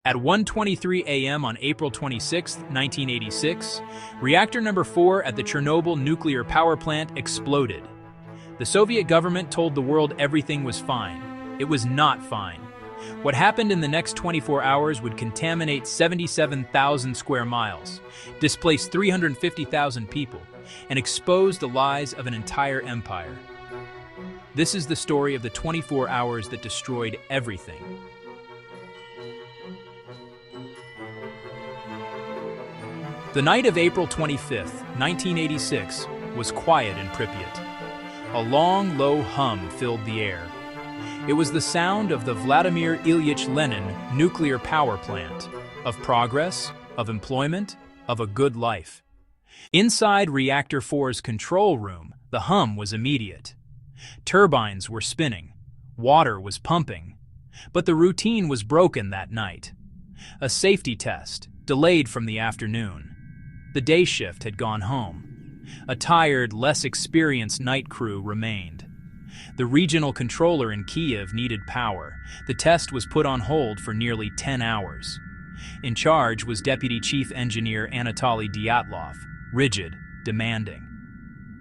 At 1:23 a.m. on April 26, 1986, reactor number 4 at the Chernobyl nuclear power plant exploded. The Soviet government told the world everything was fine. It was not fine. What happened in the next 24 hours would contaminate 77,000 square miles, displace 350,000 people, and expose the lies of an entire empire. This is the story of the 24 hours that destroyed everything. The night of April 25, 1986, was quiet in Pripyat. A long, low hum filled the air. It was the sound of the Vladimir Ilyich Lenin nuclear power plant, of progress, of employment, of a good life. Inside Reactor 4's control room, the hum was immediate. Turbines were spinning, water was pumping, but the routine was broken that night. A safety test, delayed from the afternoon. The day shift had gone home. A tired, less experienced night crew remained. The regional controller in Kiev needed power. The test was put on hold for nearly 10 hours. In charge was Deputy Chief Engineer Anatoly Dyatlov, rigid, demanding.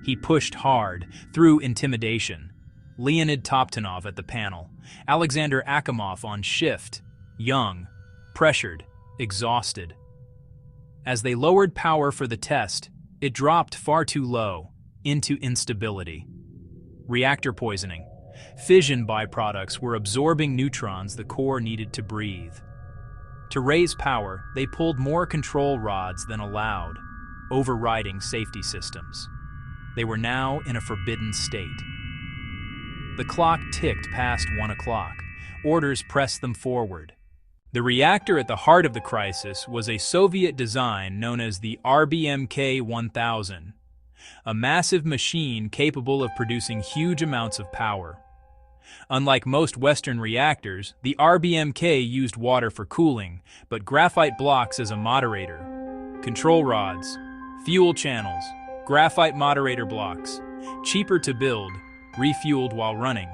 He pushed hard, through intimidation. Leonid Toptanov at the panel, Alexander Akimov on shift, young, pressured, exhausted. As they lowered power for the test, it dropped far too low, into instability. Reactor poisoning. Fission byproducts were absorbing neutrons the core needed to breathe. To raise power, they pulled more control rods than allowed, overriding safety systems. They were now in a forbidden state. The clock ticked past 1 o'clock. Orders pressed them forward. The reactor at the heart of the crisis was a Soviet design known as the RBMK-1000, a massive machine capable of producing huge amounts of power. Unlike most Western reactors, the RBMK used water for cooling, but graphite blocks as a moderator. Control rods, fuel channels, graphite moderator blocks, cheaper to build, refueled while running.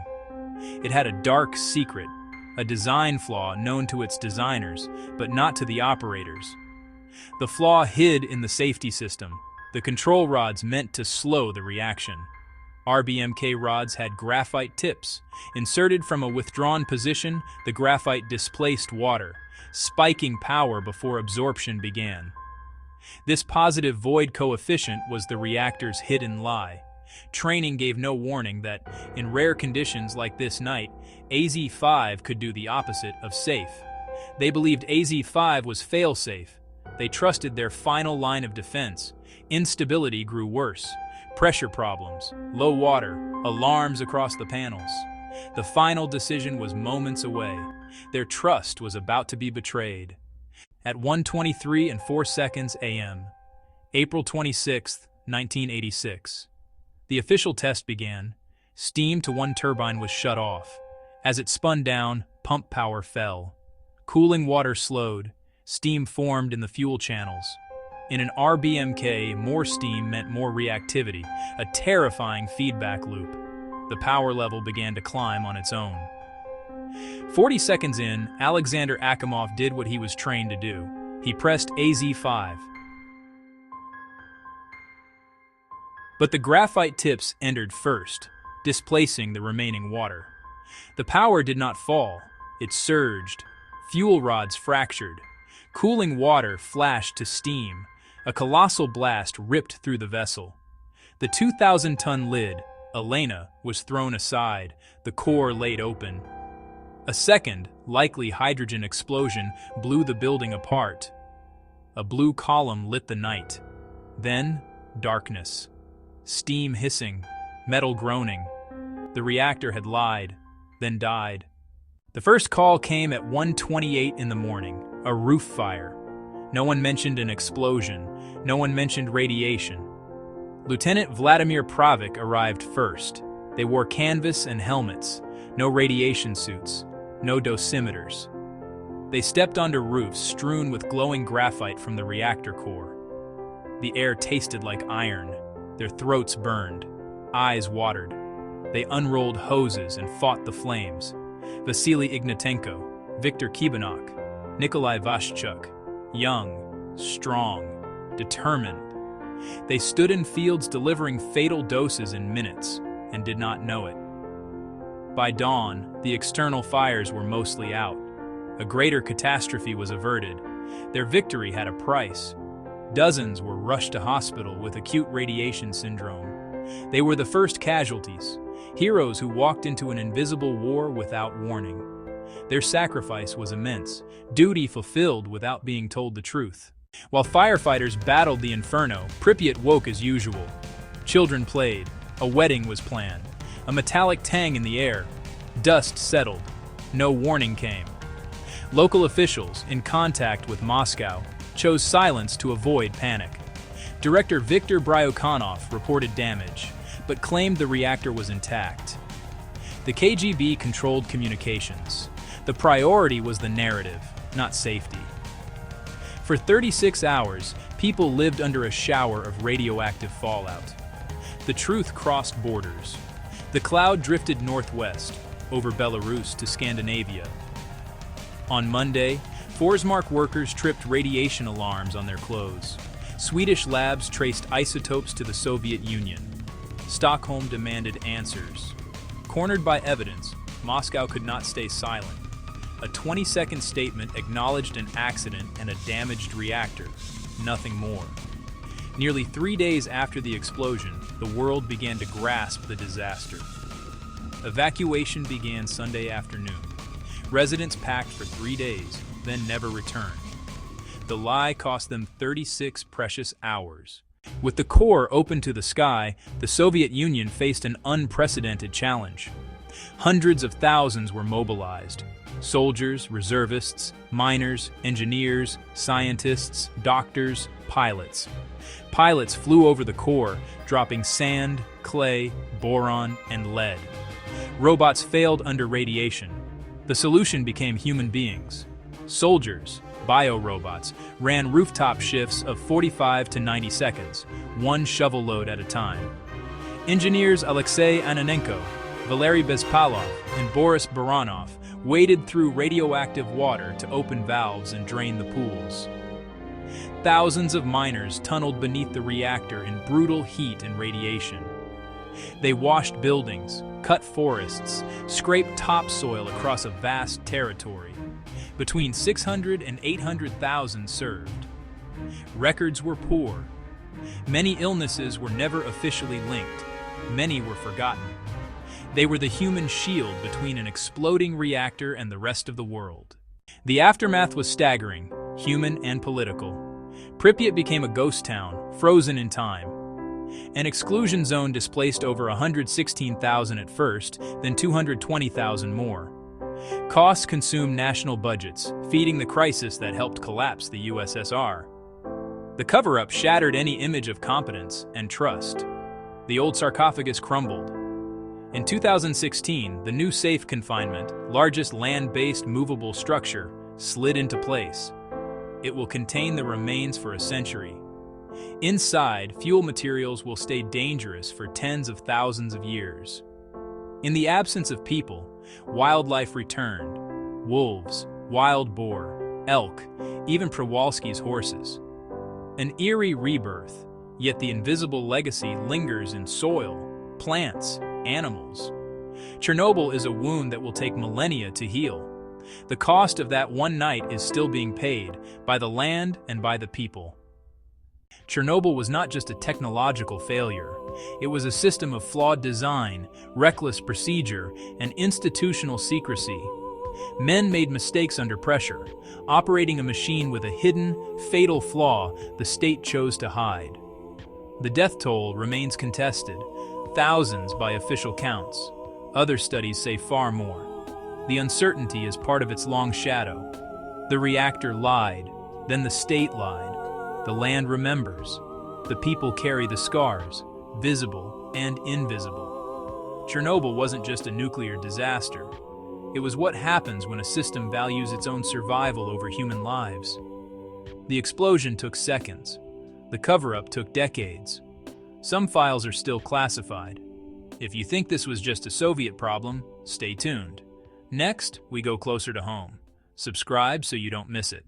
It had a dark secret, a design flaw known to its designers, but not to the operators. The flaw hid in the safety system. The control rods meant to slow the reaction. RBMK rods had graphite tips. Inserted from a withdrawn position, the graphite displaced water, spiking power before absorption began. This positive void coefficient was the reactor's hidden lie. Training gave no warning that, in rare conditions like this night, AZ-5 could do the opposite of safe. They believed AZ-5 was fail-safe. They trusted their final line of defense. Instability grew worse. Pressure problems, low water, alarms across the panels. The final decision was moments away. Their trust was about to be betrayed. At 1:23:04 a.m., April 26, 1986. The official test began. Steam to one turbine was shut off. As it spun down, pump power fell. Cooling water slowed. Steam formed in the fuel channels. In an RBMK, more steam meant more reactivity, a terrifying feedback loop. The power level began to climb on its own. 40 seconds in, Alexander Akimov did what he was trained to do. He pressed AZ-5. But the graphite tips entered first, displacing the remaining water. The power did not fall. It surged. Fuel rods fractured. Cooling water flashed to steam. A colossal blast ripped through the vessel. The 2,000-ton lid, Elena, was thrown aside, the core laid open. A second, likely hydrogen explosion blew the building apart. A blue column lit the night. Then, darkness. Steam hissing, metal groaning. The reactor had lied, then died. The first call came at 1:28 in the morning, a roof fire. No one mentioned an explosion. No one mentioned radiation. Lieutenant Vladimir Pravik arrived first. They wore canvas and helmets, no radiation suits, no dosimeters. They stepped onto roofs strewn with glowing graphite from the reactor core. The air tasted like iron. Their throats burned, eyes watered. They unrolled hoses and fought the flames. Vasily Ignatenko, Viktor Kibanok, Nikolai Vashchuk, young, strong, determined. They stood in fields delivering fatal doses in minutes and did not know it. By dawn, the external fires were mostly out. A greater catastrophe was averted. Their victory had a price. Dozens were rushed to hospital with acute radiation syndrome. They were the first casualties, heroes who walked into an invisible war without warning. Their sacrifice was immense, duty fulfilled without being told the truth. While firefighters battled the inferno, Pripyat woke as usual. Children played, a wedding was planned, a metallic tang in the air. Dust settled. No warning came. Local officials, in contact with Moscow, chose silence to avoid panic. Director Viktor Bryukhanov reported damage, but claimed the reactor was intact. The KGB controlled communications. The priority was the narrative, not safety. For 36 hours, people lived under a shower of radioactive fallout. The truth crossed borders. The cloud drifted northwest, over Belarus to Scandinavia. On Monday, Forsmark workers tripped radiation alarms on their clothes. Swedish labs traced isotopes to the Soviet Union. Stockholm demanded answers. Cornered by evidence, Moscow could not stay silent. A 20-second statement acknowledged an accident and a damaged reactor, nothing more. Nearly 3 days after the explosion, the world began to grasp the disaster. Evacuation began Sunday afternoon. Residents packed for 3 days, then never returned. The lie cost them 36 precious hours. With the core open to the sky, the Soviet Union faced an unprecedented challenge. Hundreds of thousands were mobilized. Soldiers, reservists, miners, engineers, scientists, doctors, pilots. Pilots flew over the core, dropping sand, clay, boron, and lead. Robots failed under radiation. The solution became human beings. Soldiers, biorobots, ran rooftop shifts of 45 to 90 seconds, one shovel load at a time. Engineers Alexei Ananenko, Valery Bespalov, and Boris Baranov waded through radioactive water to open valves and drain the pools. Thousands of miners tunneled beneath the reactor in brutal heat and radiation. They washed buildings, cut forests, scraped topsoil across a vast territory. Between 600 and 800,000 served. Records were poor. Many illnesses were never officially linked. Many were forgotten. They were the human shield between an exploding reactor and the rest of the world. The aftermath was staggering, human and political. Pripyat became a ghost town, frozen in time. An exclusion zone displaced over 116,000 at first, then 220,000 more. Costs consumed national budgets, feeding the crisis that helped collapse the USSR. The cover-up shattered any image of competence and trust. The old sarcophagus crumbled. In 2016, the new safe confinement, largest land-based movable structure, slid into place. It will contain the remains for a century. Inside, fuel materials will stay dangerous for tens of thousands of years. In the absence of people, wildlife returned. Wolves, wild boar, elk, even Przewalski's horses. An eerie rebirth, yet the invisible legacy lingers in soil, plants, animals. Chernobyl is a wound that will take millennia to heal. The cost of that one night is still being paid by the land and by the people. Chernobyl was not just a technological failure. It was a system of flawed design, reckless procedure, and institutional secrecy. Men made mistakes under pressure, operating a machine with a hidden, fatal flaw the state chose to hide. The death toll remains contested, thousands by official counts. Other studies say far more. The uncertainty is part of its long shadow. The reactor lied, then the state lied. The land remembers. The people carry the scars, visible and invisible. Chernobyl wasn't just a nuclear disaster. It was what happens when a system values its own survival over human lives. The explosion took seconds. The cover-up took decades. Some files are still classified. If you think this was just a Soviet problem, stay tuned. Next, we go closer to home. Subscribe so you don't miss it.